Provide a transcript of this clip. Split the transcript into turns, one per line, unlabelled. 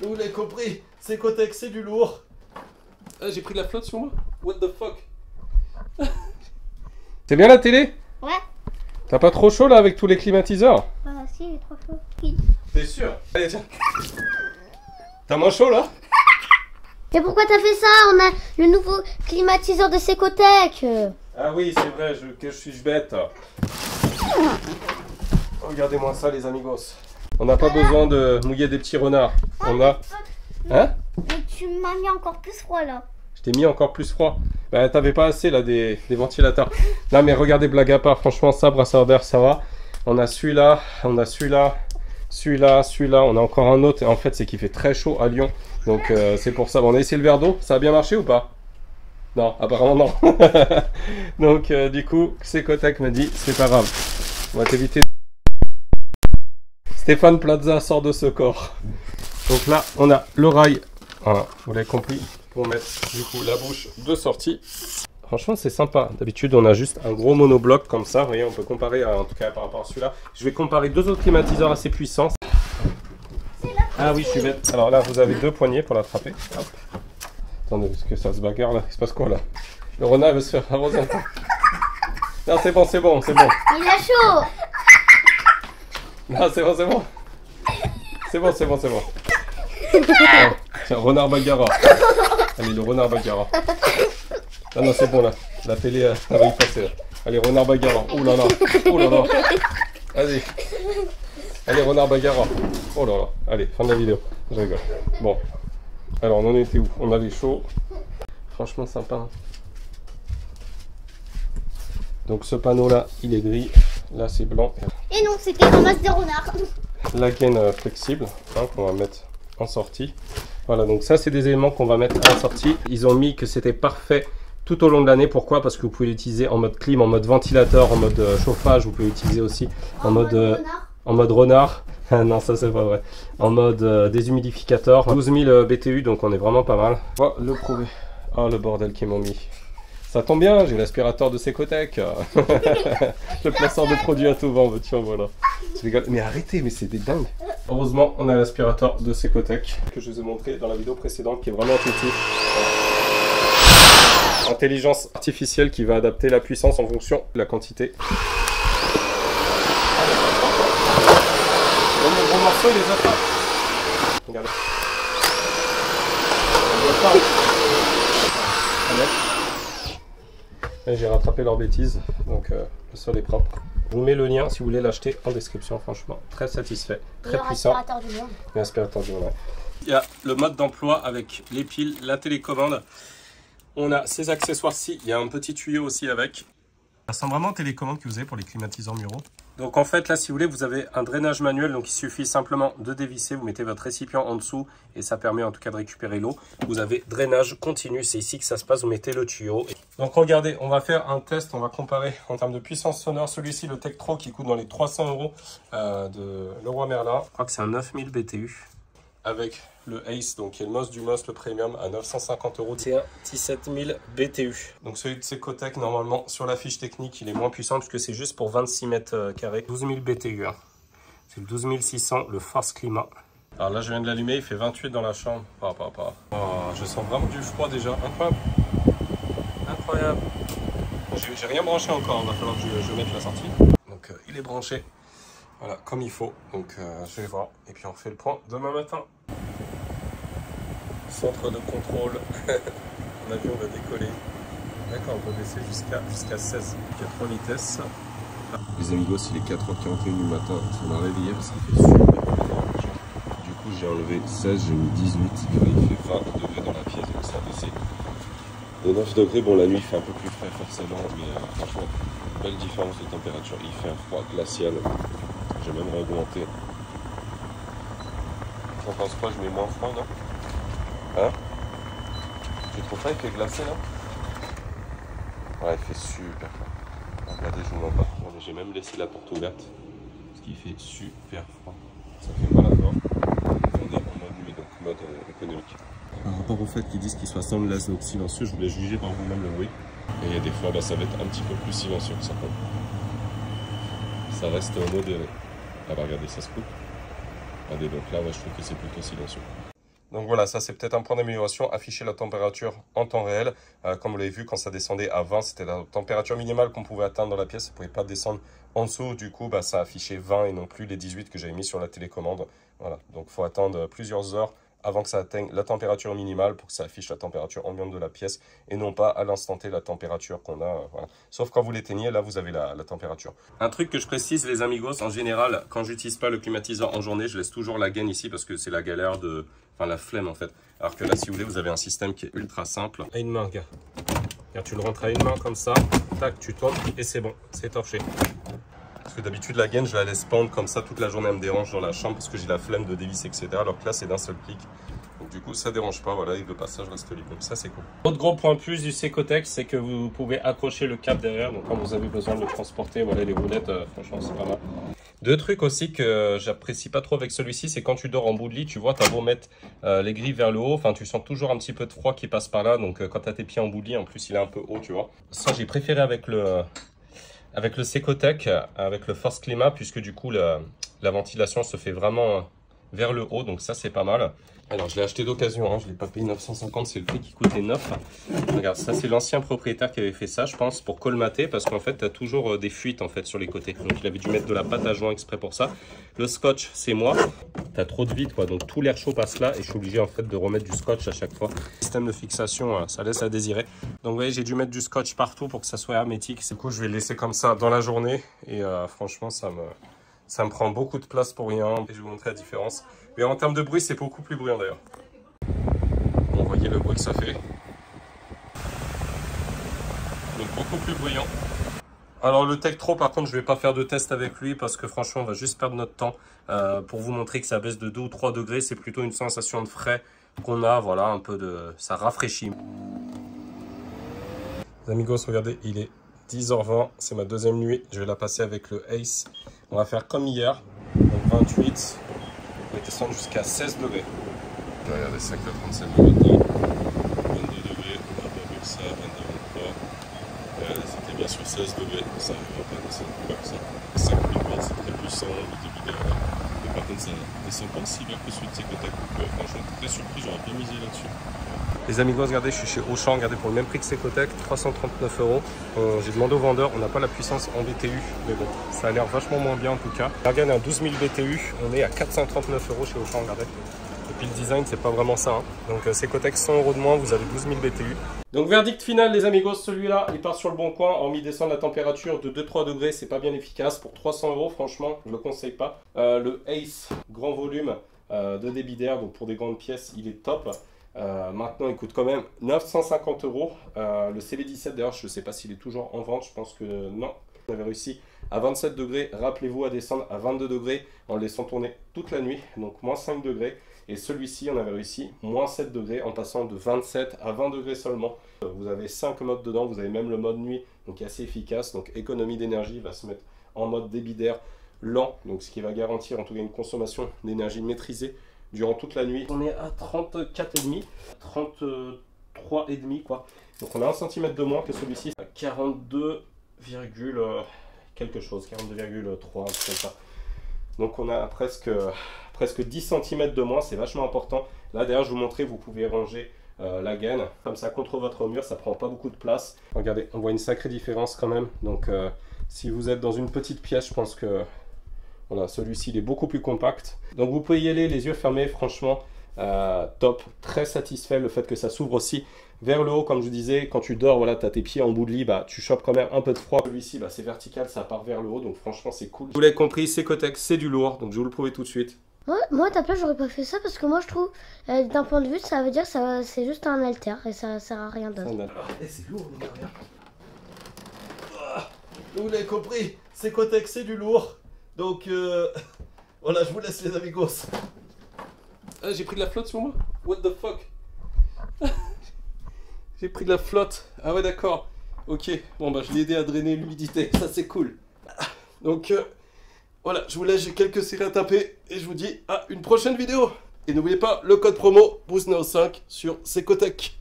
Vous l'avez compris, c'est Secotech, c'est du lourd. Ah, j'ai pris de la flotte sur moi. What the fuck. C'est bien la télé?
Ouais.
T'as pas trop chaud là avec tous les climatiseurs?
Ah si, il est trop chaud.
T'es sûr? Allez, tiens. T'as moins chaud là?
Et pourquoi t'as fait ça? On a le nouveau climatiseur de Secotech.
Ah oui, c'est vrai, que je suis bête. Regardez-moi ça les amigos. On n'a pas besoin de mouiller des petits renards. On a... Hein?
Mais tu m'as mis encore plus froid là.
Je t'ai mis encore plus froid. Bah t'avais pas assez là des ventilateurs. Non mais regardez, blague à part, franchement ça, brassardeur, ça va. On a celui-là, on a celui-là, celui-là, on a encore un autre. Et en fait c'est qu'il fait très chaud à Lyon. Donc c'est pour ça. Bon, on a essayé le verre d'eau, ça a bien marché ou pas? Non, apparemment non. Donc du coup, Secotech m'a dit, c'est pas grave. On va t'éviter. Stéphane Plaza sort de ce corps. Donc là, on a le rail. Voilà, vous l'avez compris. Pour mettre du coup la bouche de sortie. Franchement, c'est sympa. D'habitude, on a juste un gros monobloc comme ça. Vous voyez, on peut comparer, en tout cas par rapport à celui-là. Je vais comparer deux autres climatiseurs assez puissants. Ah oui, je suis bête. Alors là, vous avez deux poignées pour l'attraper. Attendez, parce que ça se bagarre là. Il se passe quoi là? Le renard veut se faire arroser encore. Non, c'est bon, c'est bon, c'est bon.
Il a chaud.
Non, c'est bon, c'est bon. C'est bon, c'est bon, c'est bon. Oh, tiens, renard bagarre. Allez, le renard bagarre. Ah non, c'est bon là. La télé, ça va y passer là. Allez, renard bagarre. Oh là là. Oh là là. Vas-y. Allez, renard bagarre. Oh là là. Allez, fin de la vidéo. Je rigole. Bon. Alors, on en était où? On avait chaud. Franchement, sympa. Hein. Donc, ce panneau là, il est gris. Là, c'est blanc.
Et non, c'était un masse de renard.
La gaine flexible hein, qu'on va mettre en sortie. Voilà, donc ça c'est des éléments qu'on va mettre en sortie. Ils ont mis que c'était parfait tout au long de l'année. Pourquoi? Parce que vous pouvez l'utiliser en mode clim, en mode ventilateur, en mode chauffage. Vous pouvez l'utiliser aussi en mode renard. Non, ça c'est pas vrai. En mode déshumidificateur. 12 000 BTU, donc on est vraiment pas mal. On va le prouver. Oh le bordel qu'ils m'ont mis. Ça tombe bien, j'ai l'aspirateur de Secotech. Le placeur de produits à tout vent, tiens, voilà. Mais arrêtez, mais c'est des dingues. Heureusement, on a l'aspirateur de Secotech que je vous ai montré dans la vidéo précédente qui est vraiment intuitif. Intelligence artificielle qui va adapter la puissance en fonction de la quantité. Le gros morceau, il les attrape. Regardez. J'ai rattrapé leurs bêtises, donc le sol est propre. Je vous mets le lien si vous voulez l'acheter en description, franchement. Très satisfait, très puissant.
L'aspirateur du monde.
L'aspirateur du monde. Il y a le mode d'emploi avec les piles, la télécommande. On a ces accessoires-ci, il y a un petit tuyau aussi avec. Ça ressemble vraiment aux télécommandes que vous avez pour les climatiseurs muraux. Donc en fait là si vous voulez vous avez un drainage manuel, donc il suffit simplement de dévisser, vous mettez votre récipient en dessous et ça permet en tout cas de récupérer l'eau. Vous avez drainage continu, c'est ici que ça se passe, vous mettez le tuyau. Donc regardez, on va faire un test, on va comparer en termes de puissance sonore, celui-ci le Tektro qui coûte dans les 300 € de Leroy Merlin. Je crois que c'est un 9000 BTU. Avec le Ace, donc qui est le MOS du MOS, le Premium, à 950 €. C'est un 17 000 BTU. Donc celui de Secotech, normalement, sur la fiche technique, il est moins puissant puisque c'est juste pour 26 mètres carrés. 12 000 BTU. Hein. C'est le 12 600, le Force Climat. Alors là, je viens de l'allumer, il fait 28 dans la chambre. Oh, je sens vraiment du froid déjà. Incroyable. Incroyable. J'ai rien branché encore, il va falloir que je mette la sortie. Donc il est branché. Voilà, comme il faut. Donc je vais voir. Et puis on fait le point demain matin. Centre de contrôle. L'avion va décoller. D'accord, on peut baisser jusqu'à 16. Il y a 3 vitesses.
Les amigos, il est 4h41 du matin. Ça m'a réveillé parce qu'il fait super froid. Du coup, j'ai enlevé 16, j'ai mis 18. Il fait 20 degrés dans la pièce, donc ça a baissé. De 9 degrés, bon, la nuit il fait un peu plus frais forcément, mais franchement, belle différence de température. Il fait un froid glacial. J'ai même augmenté. J'en pense pas, je mets moins froid, non? Hein? Tu trouves pas qu'il fait glacé là? Ouais, il fait super froid. Regardez, je vous mens pas. J'ai même laissé la porte ouverte parce qu'il fait super froid. Ça fait mal à voir. On est en mode nuit, donc mode économique. Par rapport au fait qu'ils disent qu'il soit semblasse donc silencieux, je voulais juger par vous-même le bruit. Et il y a des fois, bah, ça va être un petit peu plus silencieux que ça. Ça reste modéré. Ah bah regardez, ça se coupe. Regardez, donc là, ouais, je trouve que c'est plutôt silencieux. Donc voilà, ça c'est peut-être un point d'amélioration, afficher la température en temps réel. Comme vous l'avez vu, quand ça descendait à 20, c'était la température minimale qu'on pouvait atteindre dans la pièce. Vous ne pouvez pas descendre en dessous, du coup ça affichait 20 et non plus les 18 que j'avais mis sur la télécommande. Voilà, donc il faut attendre plusieurs heures avant que ça atteigne la température minimale pour que ça affiche la température ambiante de la pièce et non pas à l'instant T la température qu'on a. Voilà. Sauf quand vous l'éteignez, là vous avez la température. Un truc que je précise les amigos, en général, quand j'utilise pas le climatiseur en journée, je laisse toujours la gaine ici parce que c'est la galère de... Enfin la flemme en fait. Alors que là si vous voulez, vous avez un système qui est ultra simple. À une main, regarde. Regarde, tu le rentres à une main comme ça, tac, tu tournes et c'est bon, c'est torché. Parce que d'habitude, la gaine, je la laisse pendre comme ça toute la journée, elle me dérange dans la chambre parce que j'ai la flemme de dévisser, etc. Alors que là, c'est d'un seul clic. Donc du coup, ça dérange pas, voilà, et le passage reste libre. Donc ça, c'est cool. Autre gros point plus du Secotec, c'est que vous pouvez accrocher le câble derrière. Donc quand vous avez besoin de le transporter, voilà, les roulettes, franchement, c'est pas mal. Deux trucs aussi que j'apprécie pas trop avec celui-ci, c'est quand tu dors en bout de lit, tu vois, t'as beau mettre les grilles vers le haut, enfin, tu sens toujours un petit peu de froid qui passe par là. Donc quand t'as tes pieds en bout de lit, en plus, il est un peu haut, tu vois. Ça, j'ai préféré avec le Secotec, avec le Force Climat, puisque du coup la ventilation se fait vraiment vers le haut, donc ça c'est pas mal. Alors je l'ai acheté d'occasion, hein, je ne l'ai pas payé 950, c'est le prix qui coûtait 9. Regarde, ça c'est l'ancien propriétaire qui avait fait ça, je pense, pour colmater, parce qu'en fait tu as toujours des fuites en fait sur les côtés. Donc il avait dû mettre de la pâte à joint exprès pour ça. Le scotch, c'est moi. Tu as trop de vide, quoi, donc tout l'air chaud passe là et je suis obligé en fait de remettre du scotch à chaque fois. Le système de fixation, ça laisse à désirer. Donc vous voyez, j'ai dû mettre du scotch partout pour que ça soit hermétique. Du coup je vais le laisser comme ça dans la journée et franchement ça me prend beaucoup de place pour rien et je vais vous montrer la différence. Mais en termes de bruit, c'est beaucoup plus bruyant d'ailleurs. Bon, vous voyez le bruit que ça fait. Donc beaucoup plus bruyant. Alors le Tektro, par contre, je ne vais pas faire de test avec lui parce que franchement, on va juste perdre notre temps pour vous montrer que ça baisse de 2 ou 3 degrés. C'est plutôt une sensation de frais qu'on a, voilà, un peu de... ça rafraîchit. Les amigos, regardez, il est 10h20, c'est ma deuxième nuit. Je vais la passer avec le Ace. On va faire comme hier, donc 28. On va descendre jusqu'à 16 degrés. Regardez, 5h37 du matin. 22 degrés, on a pas vu que ça, 22, 23. C'était bien sur 16 degrés, ça ne va pas descendre plus bas que ça. 5 000 watts, c'est très puissant, le débit derrière. Mais par contre, ça ne descend pas si bas que celui de Secotec. Donc franchement, très surpris, j'aurais pas misé là-dessus. Les amigos, regardez, je suis chez Auchan, regardez, pour le même prix que Secotec, 339 €. J'ai demandé au vendeur, on n'a pas la puissance en BTU, mais bon, ça a l'air vachement moins bien en tout cas. La gaine à 12 000 BTU, on est à 439 € chez Auchan, regardez. Et puis le design, c'est pas vraiment ça. Hein. Donc Secotec, 100 € de moins, vous avez 12 000 BTU. Donc verdict final, les amigos, celui-là, il part sur le bon coin. Hormis descendre la température de 2-3 degrés, c'est pas bien efficace. Pour 300 €, franchement, je le conseille pas. Le Ace, grand volume de débit d'air, donc pour des grandes pièces, il est top. Maintenant, il coûte quand même 950 €. Le CB17, d'ailleurs, je ne sais pas s'il est toujours en vente. Je pense que non. On avait réussi à 27 degrés. Rappelez-vous, à descendre à 22 degrés en le laissant tourner toute la nuit. Donc, moins 5 degrés. Et celui-ci, on avait réussi moins 7 degrés en passant de 27 à 20 degrés seulement. Vous avez 5 modes dedans. Vous avez même le mode nuit, donc assez efficace. Donc, économie d'énergie va se mettre en mode débit d'air lent. Donc, ce qui va garantir en tout cas une consommation d'énergie maîtrisée durant toute la nuit. On est à 34,5, 33,5 quoi. Donc on a 1 cm de moins que celui-ci, à 42, quelque chose, 42,3, comme ça. Donc on a presque 10 cm de moins, c'est vachement important. Là d'ailleurs je vous montrais, vous pouvez ranger la gaine comme ça contre votre mur, ça prend pas beaucoup de place. Regardez, on voit une sacrée différence quand même. Donc si vous êtes dans une petite pièce, je pense que voilà, celui-ci il est beaucoup plus compact. Donc vous pouvez y aller les yeux fermés, franchement top, très satisfait. Le fait que ça s'ouvre aussi vers le haut, comme je vous disais, quand tu dors, voilà, tu as tes pieds en bout de lit, bah, tu chopes quand même un peu de froid. Celui-ci, bah, c'est vertical, ça part vers le haut, donc franchement c'est cool. Vous l'avez compris, Secotec, c'est du lourd, donc je vais vous le prouver tout de suite.
Ouais, moi à ta place j'aurais pas fait ça parce que moi je trouve d'un point de vue ça veut dire que c'est juste un halter et ça sert à rien d'autre.
C'est lourd, mais rien. Vous l'avez compris, Secotec c'est du lourd. Donc voilà, je vous laisse les amigos. Ah, j'ai pris de la flotte sur moi? What the fuck? J'ai pris de la flotte. Ah ouais, d'accord. Ok, bon bah je l'ai aidé à drainer l'humidité, ça c'est cool. Donc voilà, je vous laisse, j'ai quelques séries à taper et je vous dis à une prochaine vidéo. Et n'oubliez pas le code promo BOOSTNEO5 sur Secotec.